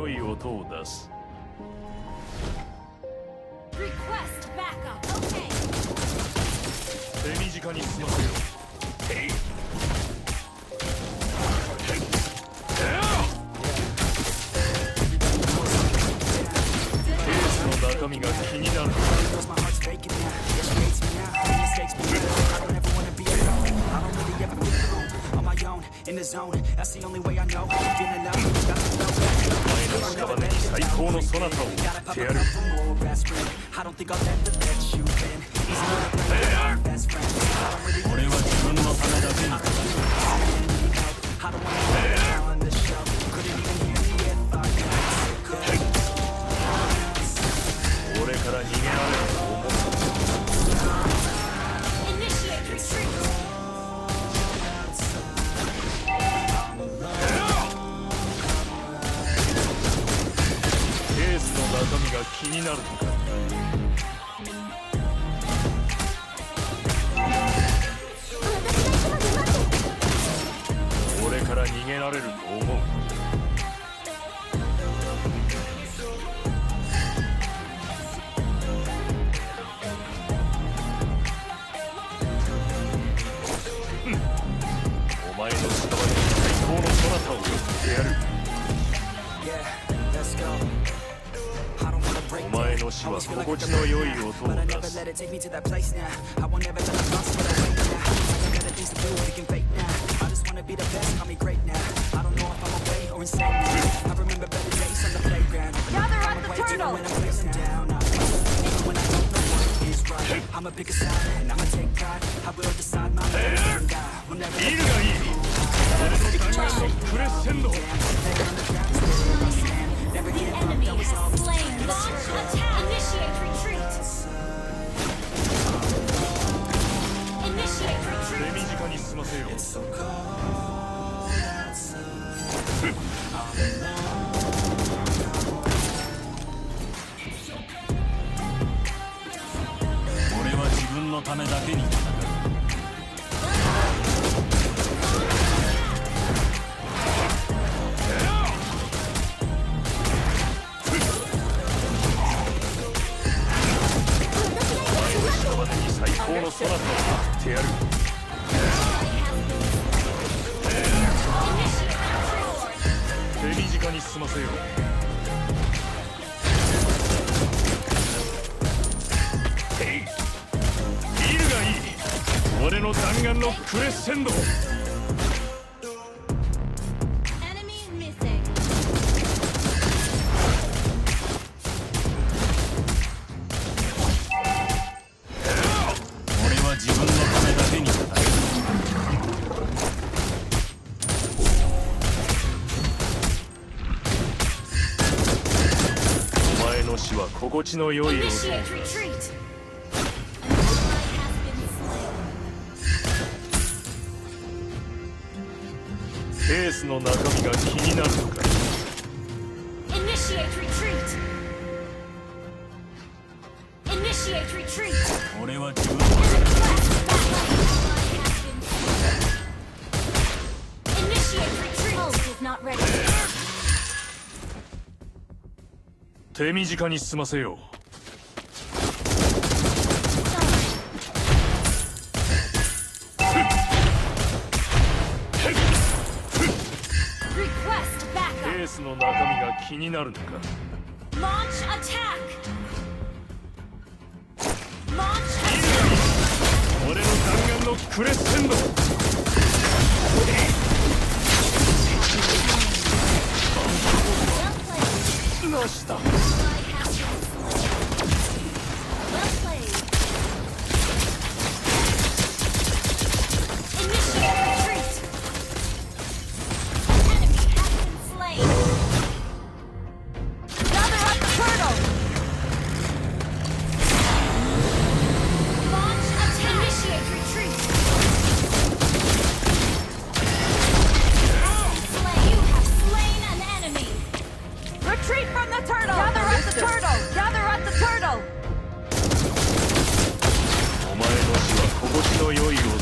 良い音を出す。手短に済ませよ。ケースの中身が気になる。前の屍に最高のそなたを送ってやる。俺は自分のためだけに。俺から逃げられると思う。ケースの中身が気になるのか。俺から逃げられると思う。お前の屍に最高のそなたを送ってやる。お前の死は心地の良い音を出す。ビールがいい。俺の弾丸のクレッセンド。手短に済ませよう。俺は自分のためだけに戦う。最高のそなたを送ってやる。手短に済ませよう。ビールがいい。俺の弾丸のクレッセンド。自分のためだけに戦う。お前の死は心地の良い音。ケースの中身が気になるのか。俺は自分の手短に済ませよう。ケースの中身が気になるのか。俺の弾丸のクレッセンド。なしだ。お前の死は心地の良い音を出す。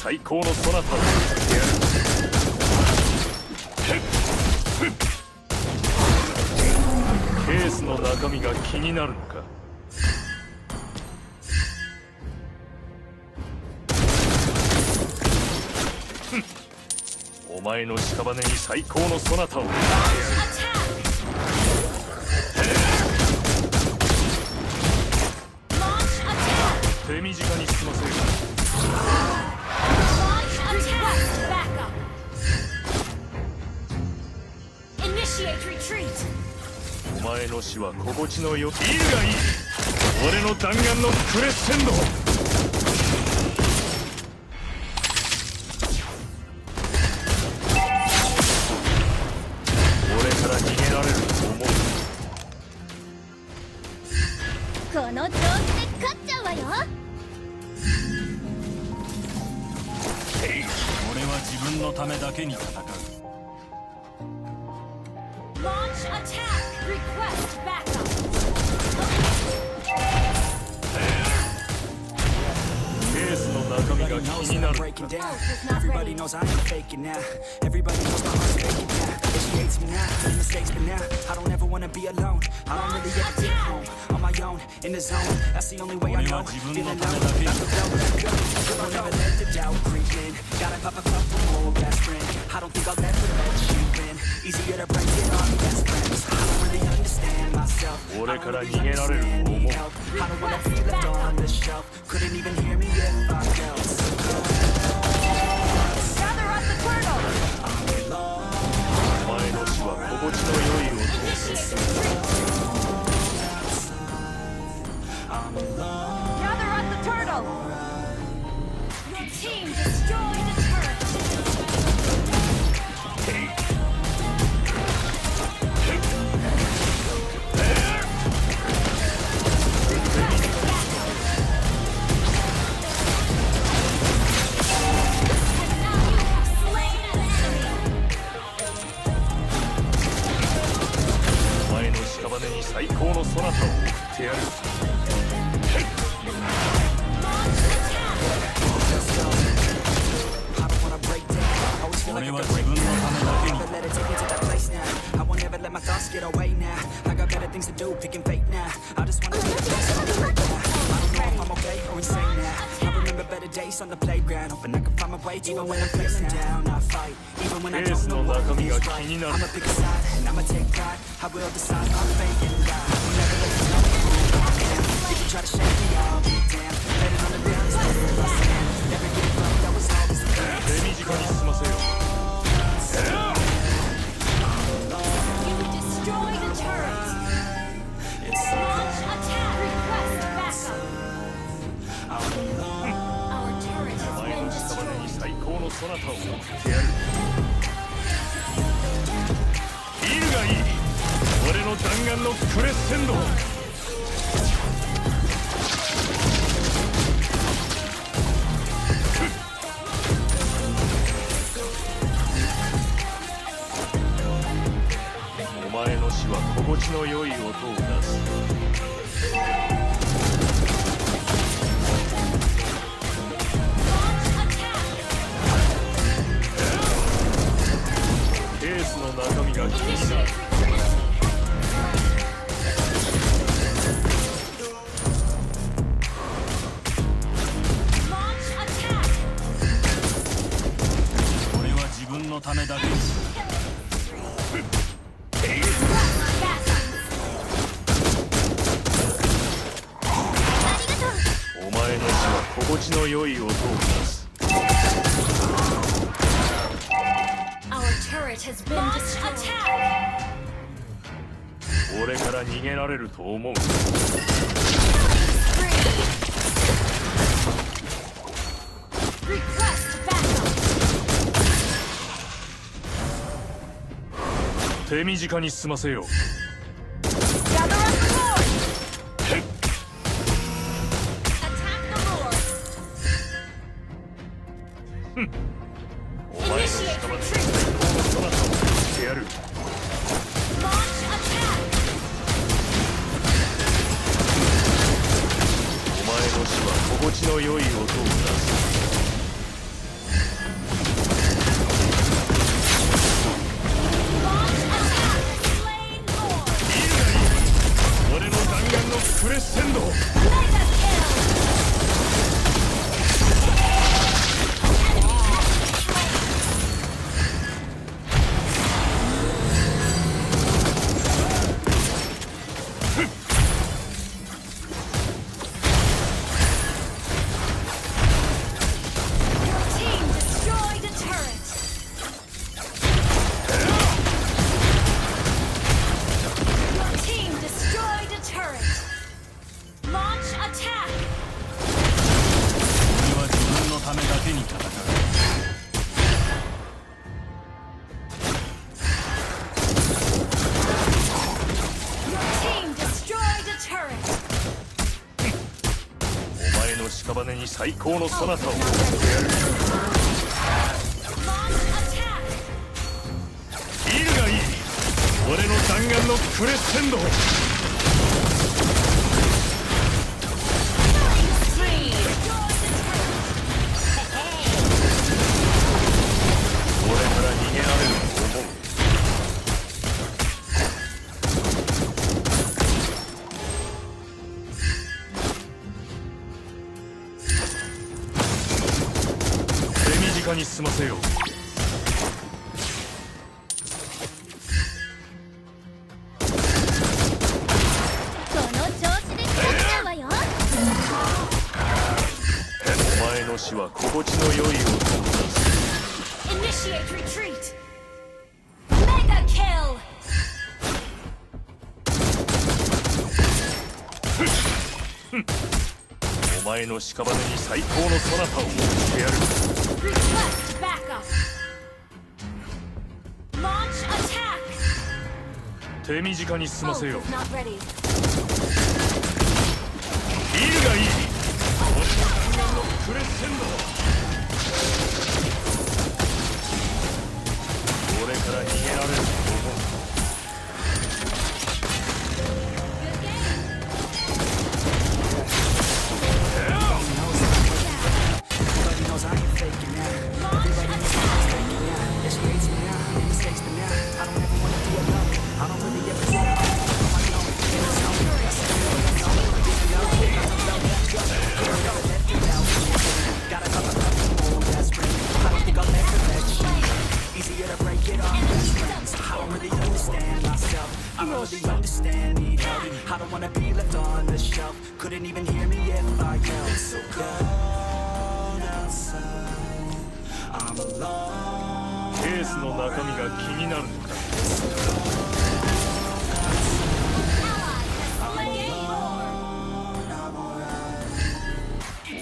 最高のそなたを送ってやる。ケースの中身が気になるのか。お前の屍に最高のそなたを送ってやる。手短に済ませる。お前の死は心地のよい。いるがいい。俺の弾丸のクレッセンド。俺から逃げられると思う。この調子で勝っちゃうわよ。俺は自分のためだけに戦う。Launch attack! Request backup! ケースの中身が気になる。Everybody knows I ain't faking now. Everybody knows my heart's faking now. Yeah, she hates me now, made mistakes, but now I don't ever wanna be alone. I don't really ever get home on my own, in the zone. That's the only way I know. Feeling low, about to blow. Don't ever let the doubt creep in. Gotta pop a couple more aspirin. I don't think I'll ever let you in. Easier to break it on best friends. I don't really understand myself. 俺から逃げられると思う。 I don't wanna be left on the shelf. Couldn't even hear me if I felt so Gather up the turtle! お前の死は心地の良い音。 Gather up the turtle! Your team destroyed the turret! お前の屍に最高のそなたを送ってやる。 俺は自分のためだけに。 let it take me to that place now. I won't ever let my thoughts get away now. I got better things to do, picking fate now. I just wanna be the best on the right now. I don't know if I'm okay or insane now. I remember better days on the playground. Hoping I can find my way even when I'm feeling down. I fight, even when I don't know what feels right. I'ma pick a side and I'ma take pride. I will decide my fate and die. I'll never let you know who I am. If you try to shake me, I'll be damned. Letting on the ground is where I stand. Never give up, that was always the plan. 手短に済ませよ。 You destroyed the turret! Launch attack! Request backup! Our turret お has 前 been の屍 destroyed. に最高のそなたを送ってやる。いるがいい。俺の弾丸のクレッセンド。 お前の死は心地の良い音を出す。ケースの中身が気になる。 Launch attack! 俺は自分のためだけに。 お前の死は心地の良い音を出す。 Our turret has been destroyed. 俺から逃げられると思う。 Request backup. 手短に済ませよう。 Gather up the board. Attack the board. お前の屍に最高のそなたを送ってやる。 Launch attack. お前の死は心地の良い音を出す。に最高のそなたをやる。ビルがいい。俺の弾丸のクレッセンド。俺から逃げられると思う。手短に済ませよう。この調子で勝っちゃうわよ。お前の死は心地の良い音を出す。Initiate retreat. Mega kill. お前の屍に最高のそなたを送ってやる。 Request backup. Launch attack. 手短に済ませよう。 Not ready. ビルがいい。俺の弾丸のクレッセンド。俺から逃げられると思う。 Everybody knows I ain't faking now. Everybody knows I'm faking now. Yeah, she hates me now, made mistakes, but now I don't ever wanna be alone. I don't really ever get up. I know it, and it's on me. I said it, I know it, didn't know it. I don't know that good. I don't know that good now. Got another old best friend. I don't think I'll ever let you. Easier to break it off best friends. I don't really understand myself. I don't really understand, need help. I don't wanna be left on the shelf. Couldn't even hear me if I yelled. It's so cold outside. I'm alone. ケースの中身が気になるのか。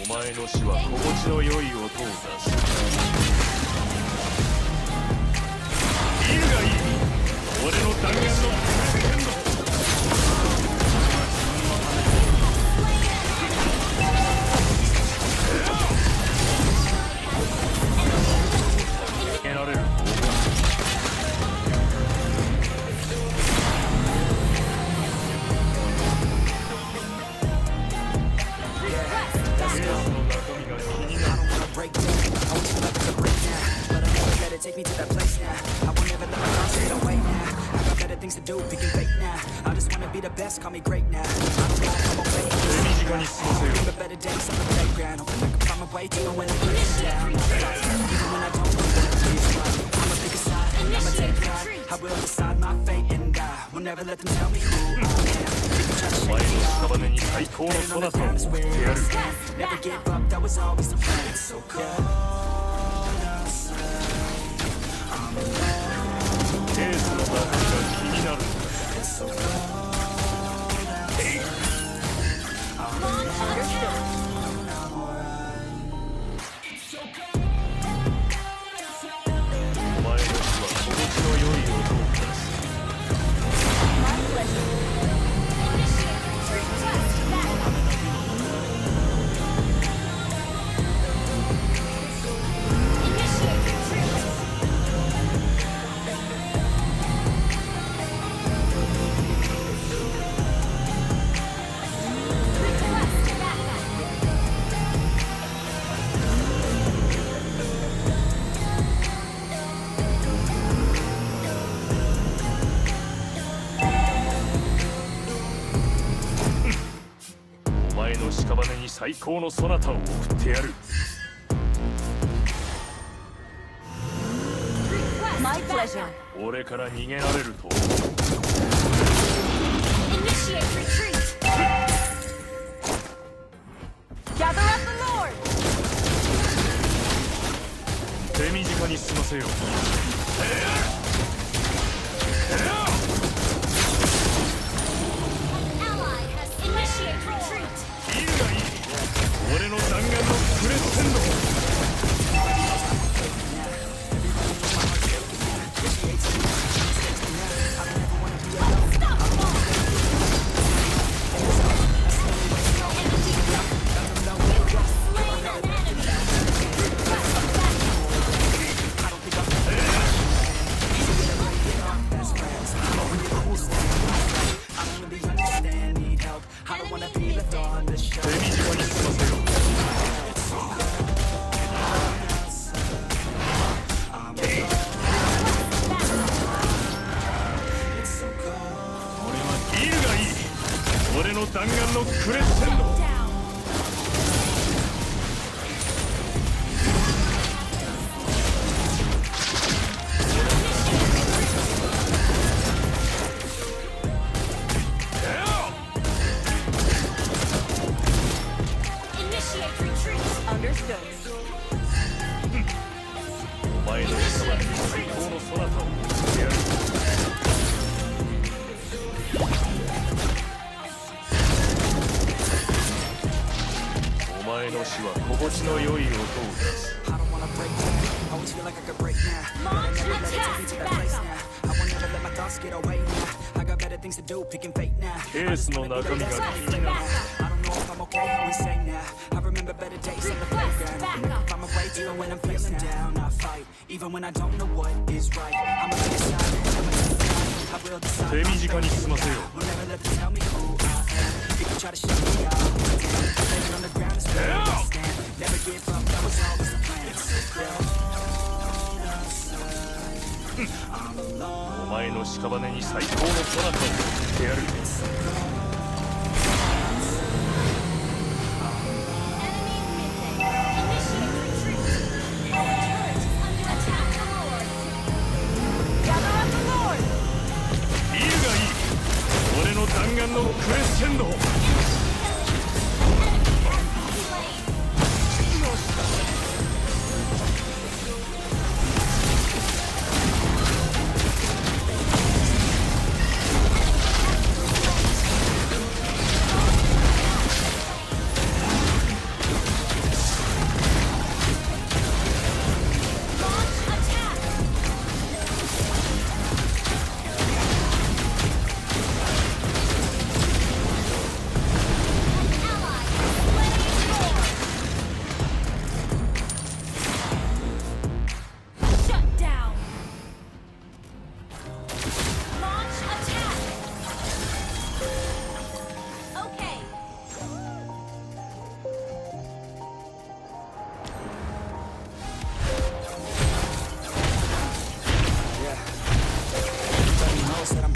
お前の死は心地の良い音を出す。ビルがいい。俺の弾丸のクレッセンド。逃げられると思う。ケースの中身が気になる。 Break down. I always feel like it's a breakdown, but I never let it take me to that place now. I won't ever let my thoughts fade away now. I got better things to do, picking fate now. I just wanna be the best, call me great now. I don't know if I'm okay. 手短に済ませよう。 Remember better days on the playground. Hoping I can find my way to know when to put it down. Even when I don't know what it is right, I'ma pick a side, I'ma take pride. I will decide my fate and I will never let them tell me who I am. They can try to お前 shake の me off. 屍に最高のそなたを送ってやる。 Never give up, that was always the plan. It's so cold outside. I'm alone. ケースの中身が気になる。 It's so cold outside. I'm Launch attack. お前の死は心地の良い音を出す。 My pleasure. Initiate request backup. Initiate retreat. Request backup. お前の屍に最高のそなたを送ってやる。 My pleasure. 俺から逃げられると思う。 Initiate retreat. Gather up the Lord. 手短に済ませよう。 Ally has initiate retreat. ビルがいい。俺の弾丸のクレッセンド。 Slain の弾丸のクレッシェンド Down. お前の貴様に最高のそなたを見せやる。お前の死は心地の良い音を出す。 I don't wanna break down. Always feel like I could break now. Launch Never let it take me to that place attack. now. I won't ever let my thoughts get away now. I got better things to do, picking fate now. ケースの中身が気になる。 I don't know if I'm okay or insane now. I remember better days on the playground. If I'm awake even when I'm feeling down, I fight. Even when I don't know what is right. I'ma take a side, I'ma take a side. I will decide. 手短に済ませよう。 Will never let them tell me who I am. You can try to shut me out. Living on the ground is where I stand. Never give up, that was always the plan. お前の屍に最高のそなたを見せやる。 ビルがいい。俺の弾丸のクレッシェンド。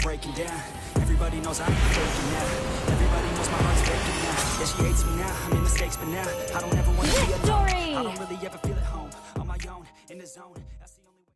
Breaking down. Everybody knows I'm faking now. Everybody knows my heart's faking now. Yeah, she hates me now. I made mistakes, but now I don't ever want to be alone. I don't really ever feel at home. On my own, in the zone.